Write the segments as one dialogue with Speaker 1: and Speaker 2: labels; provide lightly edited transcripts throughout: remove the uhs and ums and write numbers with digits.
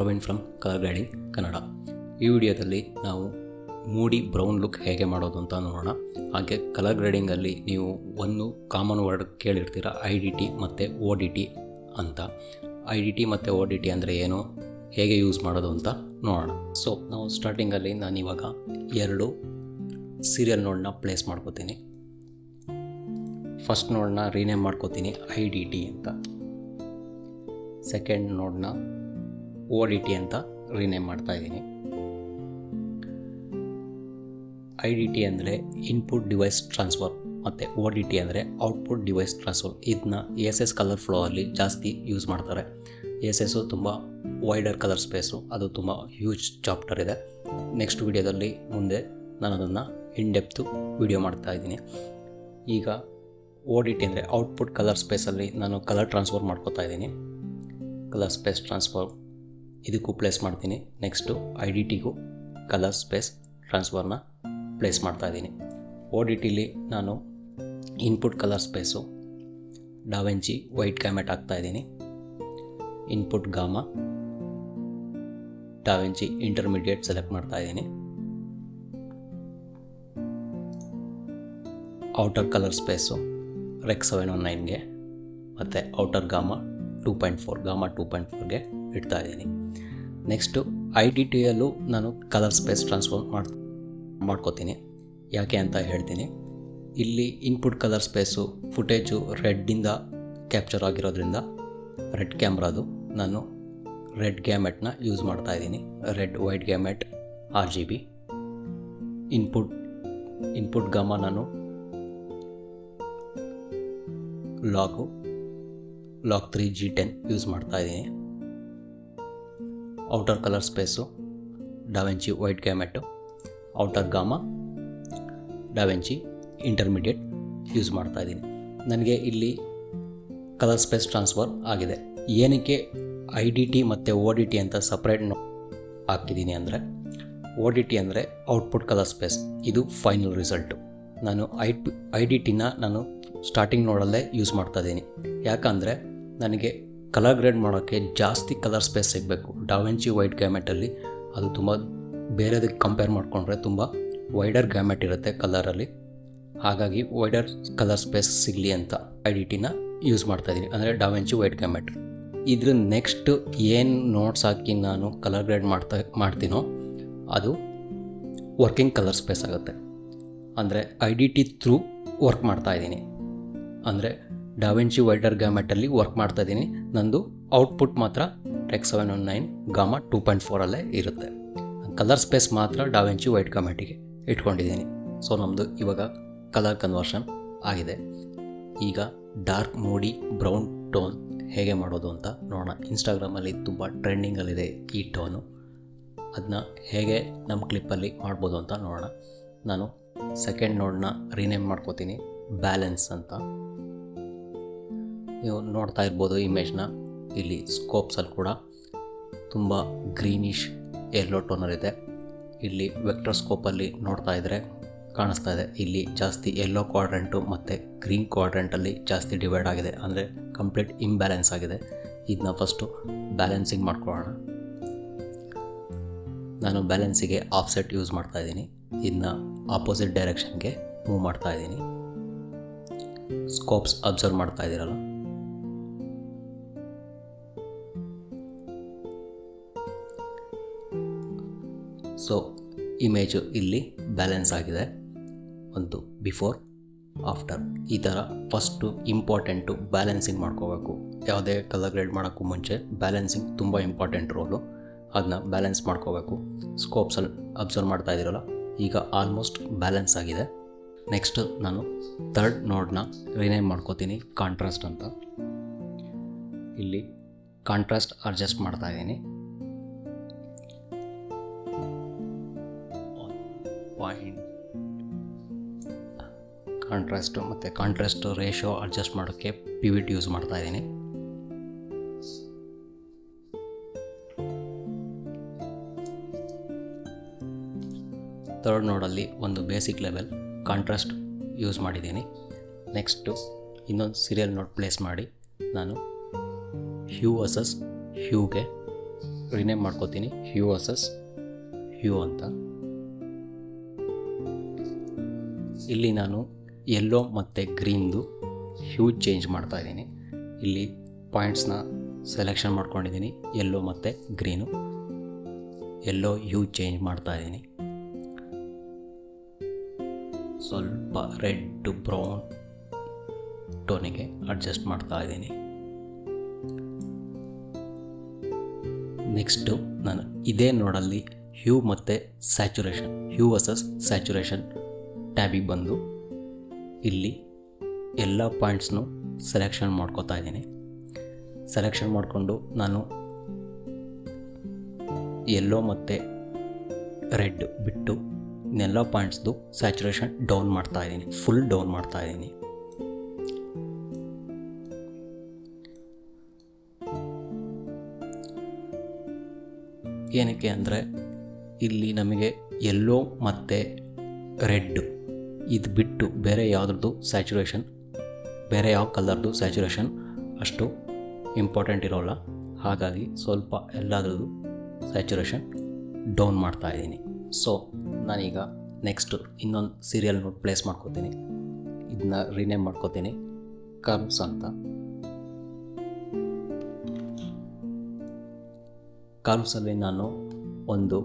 Speaker 1: Praveen from colour grading Kannada. ಈ ವಿಡಿಯೋದಲ್ಲಿ ನಾವು ಮೂಡಿ ಬ್ರೌನ್ ಲುಕ್ ಹೇಗೆ ಮಾಡೋದು ಅಂತ ನೋಡೋಣ. ಹಾಗೆ ಕಲರ್ ಗ್ರೇಡಿಂಗಲ್ಲಿ ನೀವು ಒಂದು ಕಾಮನ್ ವರ್ಡ್ ಕೇಳಿರ್ತೀರ, IDT ಮತ್ತು ODT ಅಂತ. IDT ಮತ್ತು ODT ಅಂದರೆ ಏನು, ಹೇಗೆ ಯೂಸ್ ಮಾಡೋದು ಅಂತ ನೋಡೋಣ. ಸೊ ನಾವು ಸ್ಟಾರ್ಟಿಂಗಲ್ಲಿ ನಾನಿವಾಗ 2 ಸೀರಿಯಲ್ ನೋಡನ್ನ ಪ್ಲೇಸ್ ಮಾಡ್ಕೋತೀನಿ. ಫಸ್ಟ್ ನೋಡನ್ನ ರೀನೇಮ್ ಮಾಡ್ಕೋತೀನಿ IDT ಅಂತ, ಸೆಕೆಂಡ್ ನೋಡನ್ನ ODT ಅಂತ ರೀನೇಮ್ ಮಾಡ್ತಾಯಿದ್ದೀನಿ. IDT ಅಂದರೆ ಇನ್ಪುಟ್ ಡಿವೈಸ್ ಟ್ರಾನ್ಸ್ಫರ್ ಮತ್ತು ODT ಅಂದರೆ ಔಟ್ಪುಟ್ ಡಿವೈಸ್ ಟ್ರಾನ್ಸ್ಫರ್. ಇದನ್ನ ASS ಕಲರ್ ಫ್ಲೋ ಅಲ್ಲಿ ಜಾಸ್ತಿ ಯೂಸ್ ಮಾಡ್ತಾರೆ. ASS ತುಂಬ ವೈಡರ್ ಕಲರ್ ಸ್ಪೇಸು, ಅದು ತುಂಬ ಹ್ಯೂಜ್ ಚಾಪ್ಟರ್ ಇದೆ. ನೆಕ್ಸ್ಟ್ ವಿಡಿಯೋದಲ್ಲಿ ಮುಂದೆ ನಾನು ಅದನ್ನು ಇನ್ ಡೆಪ್ತು ವಿಡಿಯೋ ಮಾಡ್ತಾಯಿದ್ದೀನಿ. ಈಗ ODT ಅಂದರೆ ಔಟ್ಪುಟ್ ಕಲರ್ ಸ್ಪೇಸಲ್ಲಿ ನಾನು ಕಲರ್ ಟ್ರಾನ್ಸ್ಫರ್ ಮಾಡ್ಕೋತಾ ಇದ್ದೀನಿ. ಕಲರ್ ಸ್ಪೇಸ್ ಟ್ರಾನ್ಸ್ಫರ್ ಇದಕ್ಕೂ ಪ್ಲೇಸ್ ಮಾಡ್ತೀನಿ. ನೆಕ್ಸ್ಟು IDTಗೂ ಕಲರ್ ಸ್ಪೇಸ್ ಟ್ರಾನ್ಸ್ಫರ್ನ ಪ್ಲೇಸ್ ಮಾಡ್ತಾಯಿದ್ದೀನಿ. ODTಲಿ ನಾನು input colour space DaVinci wide gamut ಹಾಕ್ತಾಯಿದ್ದೀನಿ. Input gamma DaVinci intermediate select ಮಾಡ್ತಾಯಿದ್ದೀನಿ. ಔಟರ್ ಕಲರ್ ಸ್ಪೇಸು ರೆಕ್ 719ಗೆ ಮತ್ತು ಔಟರ್ ಗಾಮಾ 2.4ಗೆ ಇಡ್ತಾ ಇದ್ದೀನಿ. ನೆಕ್ಸ್ಟು IDTಯಲ್ಲೂ ನಾನು ಕಲರ್ ಸ್ಪೇಸ್ ಟ್ರಾನ್ಸ್ಫರ್ ಮಾಡ್ಕೋತೀನಿ. ಯಾಕೆ ಅಂತ ಹೇಳ್ತೀನಿ. ಇಲ್ಲಿ ಇನ್ಪುಟ್ ಕಲರ್ ಸ್ಪೇಸು ಫುಟೇಜು ರೆಡ್ಡಿಂದ ಕ್ಯಾಪ್ಚರ್ ಆಗಿರೋದ್ರಿಂದ ರೆಡ್ ಕ್ಯಾಮ್ರಾದು ನಾನು ರೆಡ್ ಗ್ಯಾಮೆಟ್ನ ಯೂಸ್ ಮಾಡ್ತಾಯಿದ್ದೀನಿ. Red wide gamut RGB. Input gamma ನಾನು ಲಾಗ್ 3G10 ಯೂಸ್ ಮಾಡ್ತಾಯಿದ್ದೀನಿ. Outer colour space DaVinci wide gamut, outer gamma DaVinci intermediate use ಮಾಡ್ತಾಯಿದ್ದೀನಿ. ನನಗೆ ಇಲ್ಲಿ ಕಲರ್ ಸ್ಪೇಸ್ ಟ್ರಾನ್ಸ್ಫರ್ ಆಗಿದೆ. ಏನಕ್ಕೆ IDT ಮತ್ತು ODT ಅಂತ ಸಪ್ರೇಟ್ ಹಾಕಿದ್ದೀನಿ ಅಂದರೆ, ODT ಅಂದರೆ ಔಟ್ಪುಟ್ ಕಲರ್ ಸ್ಪೇಸ್, ಇದು ಫೈನಲ್ ರಿಸಲ್ಟು. ನಾನು IDTನ ನಾನು ಸ್ಟಾರ್ಟಿಂಗ್ ನೋಡಲ್ಲೇ ಯೂಸ್ ಮಾಡ್ತಾಯಿದ್ದೀನಿ. ಯಾಕಂದರೆ ನನಗೆ ಕಲರ್ ಗ್ರೇಡ್ ಮಾಡೋಕ್ಕೆ ಜಾಸ್ತಿ ಕಲರ್ ಸ್ಪೇಸ್ ಸಿಗಬೇಕು. ಡಾವೆಂಚಿ ವೈಟ್ ಗ್ಯಾಮೆಟಲ್ಲಿ ಅದು ತುಂಬ ಬೇರೆದಕ್ಕೆ ಕಂಪೇರ್ ಮಾಡಿಕೊಂಡ್ರೆ ತುಂಬ ವೈಡರ್ ಗ್ಯಾಮೆಟ್ ಇರುತ್ತೆ ಕಲರಲ್ಲಿ. ಹಾಗಾಗಿ ವೈಡರ್ ಕಲರ್ ಸ್ಪೇಸ್ ಸಿಗಲಿ ಅಂತ IDTನ ಯೂಸ್ ಮಾಡ್ತಾಯಿದ್ದೀನಿ, ಅಂದರೆ ಡಾವೆಂಚಿ ವೈಟ್ ಗ್ಯಾಮೆಟ್. ಇದ್ರ ನೆಕ್ಸ್ಟ್ ಏನು ನೋಟ್ಸ್ ಹಾಕಿ ನಾನು ಕಲರ್ ಗ್ರೇಡ್ ಮಾಡ್ತೀನೋ ಅದು ವರ್ಕಿಂಗ್ ಕಲರ್ ಸ್ಪೇಸ್ ಆಗುತ್ತೆ. ಅಂದರೆ IDT ಥ್ರೂ ವರ್ಕ್ ಮಾಡ್ತಾಯಿದ್ದೀನಿ, ಅಂದರೆ ಡಾವೆಂಚಿ ವೈಡರ್ ಗ್ಯಾಮೆಟಲ್ಲಿ ವರ್ಕ್ ಮಾಡ್ತಾಯಿದ್ದೀನಿ. ನಂದು ಔಟ್ಪುಟ್ ಮಾತ್ರ ರೆಕ್ 719 ಗಾಮಾ 2.4 ಇರುತ್ತೆ. ಕಲರ್ ಸ್ಪೇಸ್ ಮಾತ್ರ ಡಾವೆಂಚಿ ವೈಟ್ ಗ್ಯಾಮೆಟಿಗೆ ಇಟ್ಕೊಂಡಿದ್ದೀನಿ. ಸೊ ನಮ್ಮದು ಇವಾಗ ಕಲರ್ ಕನ್ವರ್ಷನ್ ಆಗಿದೆ. ಈಗ ಡಾರ್ಕ್ ಮೂಡಿ ಬ್ರೌನ್ ಟೋನ್ ಹೇಗೆ ಮಾಡೋದು ಅಂತ ನೋಡೋಣ. ಇನ್ಸ್ಟಾಗ್ರಾಮಲ್ಲಿ ತುಂಬ ಟ್ರೆಂಡಿಂಗಲ್ಲಿದೆ ಈ ಟೋನು. ಅದನ್ನ ಹೇಗೆ ನಮ್ಮ ಕ್ಲಿಪ್ಪಲ್ಲಿ ಮಾಡ್ಬೋದು ಅಂತ ನೋಡೋಣ. ನಾನು ಸೆಕೆಂಡ್ ನೋಡನ್ನ ರೀನೇಮ್ ಮಾಡ್ಕೋತೀನಿ ಬ್ಯಾಲೆನ್ಸ್ ಅಂತ. ನೀವು ನೋಡ್ತಾ ಇರ್ಬೋದು ಇಮೇಜ್ನ. ಇಲ್ಲಿ ಸ್ಕೋಪ್ಸಲ್ಲಿ ಕೂಡ ತುಂಬ ಗ್ರೀನಿಶ್ ಯೆಲ್ಲೋ ಟೋನರ್ ಇದೆ. ಇಲ್ಲಿ ವೆಕ್ಟರ್ ಸ್ಕೋಪಲ್ಲಿ ನೋಡ್ತಾ ಇದ್ದರೆ ಕಾಣಿಸ್ತಾ ಇದೆ, ಇಲ್ಲಿ ಜಾಸ್ತಿ ಯೆಲ್ಲೋ ಕ್ವಾಡ್ರೆಂಟು ಮತ್ತು ಗ್ರೀನ್ ಕ್ವಾಡ್ರೆಂಟಲ್ಲಿ ಜಾಸ್ತಿ ಡಿವೈಡ್ ಆಗಿದೆ, ಅಂದರೆ ಕಂಪ್ಲೀಟ್ ಇಂಬ್ಯಾಲೆನ್ಸ್ ಆಗಿದೆ. ಇದನ್ನ ಫಸ್ಟು ಬ್ಯಾಲೆನ್ಸಿಂಗ್ ಮಾಡ್ಕೊಳ್ಳೋಣ. ನಾನು ಬ್ಯಾಲೆನ್ಸಿಗೆ ಆಫ್ಸೆಟ್ ಯೂಸ್ ಮಾಡ್ತಾಯಿದ್ದೀನಿ. ಇದನ್ನ ಆಪೋಸಿಟ್ ಡೈರೆಕ್ಷನ್ಗೆ ಮೂವ್ ಮಾಡ್ತಾಯಿದ್ದೀನಿ. ಸ್ಕೋಪ್ಸ್ ಅಬ್ಸರ್ವ್ ಮಾಡ್ತಾ ಇದ್ದೀರಲ್ಲ, ಸೊ ಇಮೇಜು ಇಲ್ಲಿ ಬ್ಯಾಲೆನ್ಸ್ ಆಗಿದೆ. ಒಂದು ಬಿಫೋರ್ ಆಫ್ಟರ್ ಈ ಥರ ಫಸ್ಟು ಇಂಪಾರ್ಟೆಂಟು ಬ್ಯಾಲೆನ್ಸಿಂಗ್ ಮಾಡ್ಕೋಬೇಕು. ಯಾವುದೇ ಕಲರ್ ಗ್ರೇಡ್ ಮಾಡೋಕ್ಕೂ ಮುಂಚೆ ಬ್ಯಾಲೆನ್ಸಿಂಗ್ ತುಂಬ ಇಂಪಾರ್ಟೆಂಟ್ ರೋಲು. ಅದನ್ನ ಬ್ಯಾಲೆನ್ಸ್ ಮಾಡ್ಕೋಬೇಕು. ಸ್ಕೋಪ್ಸಲ್ಲಿ ಅಬ್ಸರ್ವ್ ಮಾಡ್ತಾ ಇದ್ದೀರಲ್ಲ, ಈಗ ಆಲ್ಮೋಸ್ಟ್ ಬ್ಯಾಲೆನ್ಸ್ ಆಗಿದೆ. ನೆಕ್ಸ್ಟ್ ನಾನು ಥರ್ಡ್ ನೋಡನ್ನ ರೀನೇಮ್ ಮಾಡ್ಕೋತೀನಿ ಕಾಂಟ್ರಾಸ್ಟ್ ಅಂತ. ಇಲ್ಲಿ ಕಾಂಟ್ರಾಸ್ಟ್ ಅಡ್ಜಸ್ಟ್ ಮಾಡ್ತಾ ಇದ್ದೀನಿ. ಕಾಂಟ್ರಾಸ್ಟು ಮತ್ತು ಕಾಂಟ್ರಾಸ್ಟ್ ರೇಷಿಯೋ ಅಡ್ಜಸ್ಟ್ ಮಾಡೋಕ್ಕೆ ಪಿವಿಟ್ ಯೂಸ್ ಮಾಡ್ತಾ ಇದ್ದೀನಿ. ಥರ್ಡ್ ನೋಡಲ್ಲಿ ಒಂದು ಬೇಸಿಕ್ ಲೆವೆಲ್ ಕಾಂಟ್ರಾಸ್ಟ್ ಯೂಸ್ ಮಾಡಿದ್ದೀನಿ. ನೆಕ್ಸ್ಟು ಇನ್ನೊಂದು ಸೀರಿಯಲ್ ನೋಟ್ ಪ್ಲೇಸ್ ಮಾಡಿ ನಾನು ಹ್ಯೂ ವರ್ಸಸ್ ಹ್ಯೂಗೆ ರಿನೇಮ್ ಮಾಡ್ಕೋತೀನಿ ಹ್ಯೂ ವರ್ಸಸ್ ಹ್ಯೂ ಅಂತ. ಇಲ್ಲಿ ನಾನು ಯೆಲ್ಲೋ ಮತ್ತು ಗ್ರೀನ್ದು ಹ್ಯೂ ಚೇಂಜ್ ಮಾಡ್ತಾಯಿದ್ದೀನಿ. ಇಲ್ಲಿ ಪಾಯಿಂಟ್ಸ್ನ ಸೆಲೆಕ್ಷನ್ ಮಾಡ್ಕೊಂಡಿದ್ದೀನಿ, ಯೆಲ್ಲೋ ಮತ್ತು ಗ್ರೀನು. ಯೆಲ್ಲೋ ಹ್ಯೂ ಚೇಂಜ್ ಮಾಡ್ತಾಯಿದ್ದೀನಿ. ಸ್ವಲ್ಪ ರೆಡ್ ಟು ಬ್ರೌನ್ ಟೋನಿಗೆ ಅಡ್ಜಸ್ಟ್ ಮಾಡ್ತಾಯಿದ್ದೀನಿ. ನೆಕ್ಸ್ಟು ನಾನು ಇದೇ ನೋಡಲ್ಲಿ ಹ್ಯೂ ಮತ್ತು ಸ್ಯಾಚುರೇಷನ್, ಹ್ಯೂ ವರ್ಸಸ್ ಸ್ಯಾಚುರೇಷನ್ ಟ್ಯಾಬಿಗೆ ಬಂದು ಇಲ್ಲಿ ಎಲ್ಲ ಪಾಯಿಂಟ್ಸ್ನು ಸೆಲೆಕ್ಷನ್ ಮಾಡ್ಕೋತಾ ಇದ್ದೀನಿ. ಸೆಲೆಕ್ಷನ್ ಮಾಡಿಕೊಂಡು ನಾನು ಯೆಲ್ಲೋ ಮತ್ತು ರೆಡ್ ಬಿಟ್ಟು ಇನ್ನೆಲ್ಲ ಪಾಯಿಂಟ್ಸ್ದು ಸ್ಯಾಚುರೇಷನ್ ಡೌನ್ ಮಾಡ್ತಾಯಿದ್ದೀನಿ, ಫುಲ್ ಡೌನ್ ಮಾಡ್ತಾಯಿದ್ದೀನಿ. ಏನಕ್ಕೆ ಅಂದರೆ ಇಲ್ಲಿ ನಮಗೆ ಯೆಲ್ಲೋ ಮತ್ತು ರೆಡ್ ಇದು ಬಿಟ್ಟು ಬೇರೆ ಯಾವುದ್ರದ್ದು ಸ್ಯಾಚುರೇಷನ್, ಬೇರೆ ಯಾವ ಕಲರ್ದು ಸ್ಯಾಚುರೇಷನ್ ಅಷ್ಟು ಇಂಪಾರ್ಟೆಂಟ್ ಇರೋಲ್ಲ. ಹಾಗಾಗಿ ಸ್ವಲ್ಪ ಎಲ್ಲದ್ರದ್ದು ಸ್ಯಾಚುರೇಷನ್ ಡೌನ್ ಮಾಡ್ತಾಯಿದ್ದೀನಿ. ಸೊ ನಾನೀಗ ನೆಕ್ಸ್ಟು ಇನ್ನೊಂದು ಸೀರಿಯಲ್ ನೋಟ್ ಪ್ಲೇಸ್ ಮಾಡ್ಕೋತೀನಿ. ಇದನ್ನ ರಿನೇಮ್ ಮಾಡ್ಕೋತೀನಿ ಕರ್ವ್ಸ್ ಅಂತ. ಕರ್ವ್ಸಲ್ಲಿ ನಾನು ಒಂದು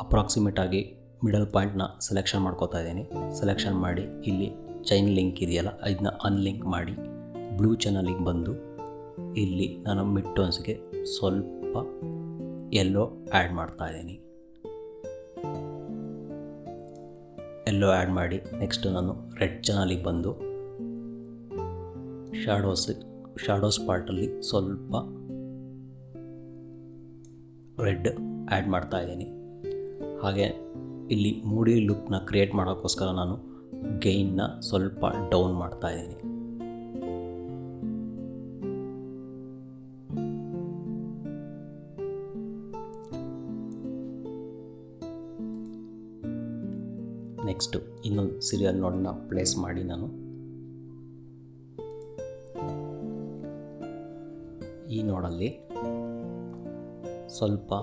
Speaker 1: ಅಪ್ರಾಕ್ಸಿಮೇಟಾಗಿ ಮಿಡಲ್ ಪಾಯಿಂಟ್ನ ಸೆಲೆಕ್ಷನ್ ಮಾಡ್ಕೋತಾ ಇದ್ದೀನಿ. ಸೆಲೆಕ್ಷನ್ ಮಾಡಿ ಇಲ್ಲಿ ಚೈನ್ ಲಿಂಕ್ ಇದೆಯಲ್ಲ ಇದನ್ನ ಅನ್ಲಿಂಕ್ ಮಾಡಿ ಬ್ಲೂ ಚಾನಲಿಗೆ ಬಂದು ಇಲ್ಲಿ ನಾನು ಮಿಡ್ ಟೋನ್ಸ್ಗೆ ಸ್ವಲ್ಪ ಯೆಲ್ಲೋ ಆ್ಯಡ್ ಮಾಡ್ತಾಯಿದ್ದೀನಿ. ಯೆಲ್ಲೋ ಆ್ಯಡ್ ಮಾಡಿ ನೆಕ್ಸ್ಟ್ ನಾನು ರೆಡ್ ಚಾನಲಿಗೆ ಬಂದು ಶಾಡೋಸ್ ಪಾರ್ಟಲ್ಲಿ ಸ್ವಲ್ಪ ರೆಡ್ ಆ್ಯಡ್ ಮಾಡ್ತಾಯಿದ್ದೀನಿ. ಹಾಗೆ ಇಲ್ಲಿ ಮೂಡಿ ಲುಕ್ನ ಕ್ರಿಯೇಟ್ ಮಾಡೋಕ್ಕೋಸ್ಕರ ನಾನು ಗೈನ್ನ ಸ್ವಲ್ಪ ಡೌನ್ ಮಾಡ್ತಾಯಿದ್ದೀನಿ. ನೆಕ್ಸ್ಟು ಇನ್ನೊಂದು ಸೀರಿಯಲ್ ನೋಡನ್ನ ಪ್ಲೇಸ್ ಮಾಡಿ ನಾನು ಈ ನೋಡಲ್ಲಿ ಸ್ವಲ್ಪ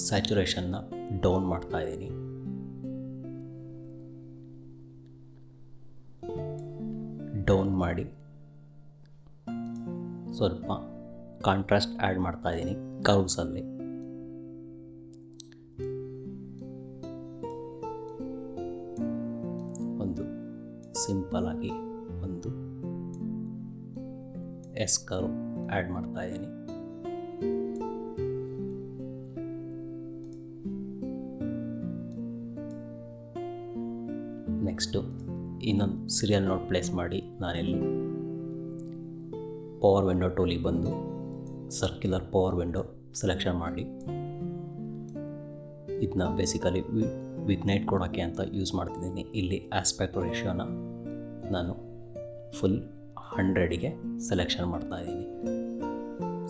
Speaker 1: ಸ್ಯಾಚುರೇಷನ್ನ ಡೌನ್ ಮಾಡ್ತಾಯಿದ್ದೀನಿ. ಡೌನ್ ಮಾಡಿ ಸ್ವಲ್ಪ ಕಾಂಟ್ರಾಸ್ಟ್ ಆ್ಯಡ್ ಮಾಡ್ತಾಯಿದ್ದೀನಿ ಕರ್ವ್ಸಲ್ಲಿ. ಒಂದು ಸಿಂಪಲ್ ಆಗಿ ಒಂದು ಎಸ್ ಕರ್ವ್ ಆ್ಯಡ್ ಮಾಡ್ತಾಯಿದ್ದೀನಿ. ನೆಕ್ಸ್ಟು ಇನ್ನೊಂದು ಸೀರಿಯಲ್ ನೋಟ್ ಪ್ಲೇಸ್ ಮಾಡಿ ನಾನಿಲ್ಲಿ ಪವರ್ ವಿಂಡೋ ಟೂಲಿಗೆ ಬಂದು ಸರ್ಕ್ಯುಲರ್ ಪವರ್ ವಿಂಡೋ ಸೆಲೆಕ್ಷನ್ ಮಾಡಿ ಇದನ್ನ ಬೇಸಿಕಲಿ ವಿಗ್ನೈಟ್ ಕೊಡೋಕ್ಕೆ ಅಂತ ಯೂಸ್ ಮಾಡ್ತಿದ್ದೀನಿ. ಇಲ್ಲಿ ಆಸ್ಪೆಕ್ಟ್ ರೇಷಿಯೋನ ನಾನು ಫುಲ್ 100ಗೆ ಸೆಲೆಕ್ಷನ್ ಮಾಡ್ತಾಯಿದ್ದೀನಿ.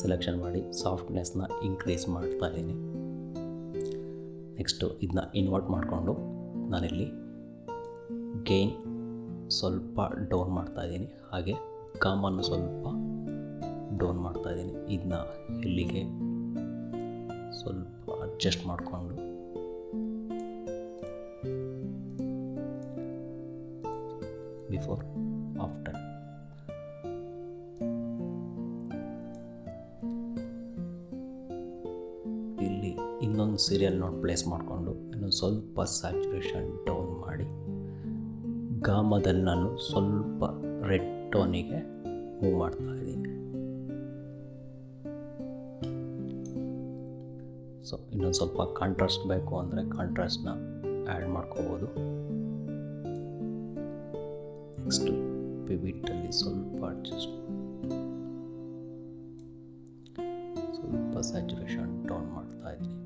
Speaker 1: ಸೆಲೆಕ್ಷನ್ ಮಾಡಿ ಸಾಫ್ಟ್ನೆಸ್ನ ಇನ್ಕ್ರೀಸ್ ಮಾಡ್ತಾಯಿದ್ದೀನಿ. ನೆಕ್ಸ್ಟು ಇದನ್ನ ಇನ್ವರ್ಟ್ ಮಾಡಿಕೊಂಡು ನಾನಿಲ್ಲಿ ಗೈನ್ ಸ್ವಲ್ಪ ಡೌನ್ ಮಾಡ್ತಾಯಿದ್ದೀನಿ. ಹಾಗೆ ಗಾಮನ್ನು ಸ್ವಲ್ಪ ಡೌನ್ ಮಾಡ್ತಾಯಿದ್ದೀನಿ. ಇದನ್ನ ಇಲ್ಲಿಗೆ ಸ್ವಲ್ಪ ಅಡ್ಜಸ್ಟ್ ಮಾಡಿಕೊಂಡು ಬಿಫೋರ್ ಆಫ್ಟರ್ ಇಲ್ಲಿ ಇನ್ನೊಂದು ಸೀರಿಯಲ್ ನೋಟ್ ಪ್ಲೇಸ್ ಮಾಡಿಕೊಂಡು ಇನ್ನೊಂದು ಸ್ವಲ್ಪ ಸ್ಯಾಚುರೇಷನ್ ಡೌನ್ ಮಾಡಿ ಗಾಮದಲ್ಲಿ ನಾನು ಸ್ವಲ್ಪ ರೆಡ್ ಟೋನಿಗೆ ಮೂವ್ ಮಾಡ್ತಾ ಇದ್ದೀನಿ. ಸೊ ಇನ್ನೊಂದು ಸ್ವಲ್ಪ ಕಾಂಟ್ರಾಸ್ಟ್ ಬೇಕು ಅಂದರೆ ಕಾಂಟ್ರಾಸ್ಟ್ನ ಆ್ಯಡ್ ಮಾಡ್ಕೋಬೋದು. ನೆಕ್ಸ್ಟು ಪಿವಿಟಲ್ಲಿ ಸ್ವಲ್ಪ ಅಡ್ಜಸ್ಟ್ ಸ್ವಲ್ಪ ಸ್ಯಾಚುರೇಷನ್ ಡೌನ್ ಮಾಡ್ತಾ ಇದ್ದೀನಿ.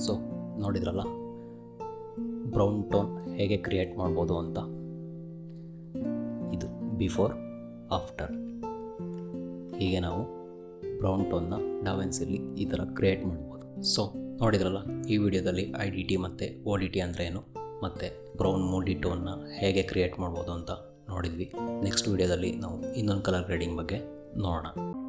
Speaker 1: ಸೊ ನೋಡಿದ್ರಲ್ಲ ಬ್ರೌನ್ ಟೋನ್ ಹೇಗೆ ಕ್ರಿಯೇಟ್ ಮಾಡ್ಬೋದು ಅಂತ. ಇದು ಬಿಫೋರ್ ಆಫ್ಟರ್. ಹೀಗೆ ನಾವು ಬ್ರೌನ್ ಟೋನ್ನ ಡಾವಿನ್ಸಿಲಿ ಈ ಥರ ಕ್ರಿಯೇಟ್ ಮಾಡ್ಬೋದು. ಸೊ ನೋಡಿದ್ರಲ್ಲ ಈ ವಿಡಿಯೋದಲ್ಲಿ IDT ಮತ್ತು ODT ಅಂದರೆ ಏನು ಮತ್ತು ಬ್ರೌನ್ ಮೂಡಿ ಟೋನ್ನ ಹೇಗೆ ಕ್ರಿಯೇಟ್ ಮಾಡ್ಬೋದು ಅಂತ ನೋಡಿದ್ವಿ. ನೆಕ್ಸ್ಟ್ ವೀಡಿಯೋದಲ್ಲಿ ನಾವು ಇನ್ನೊಂದು ಕಲರ್ ಗ್ರೇಡಿಂಗ್ ಬಗ್ಗೆ ನೋಡೋಣ.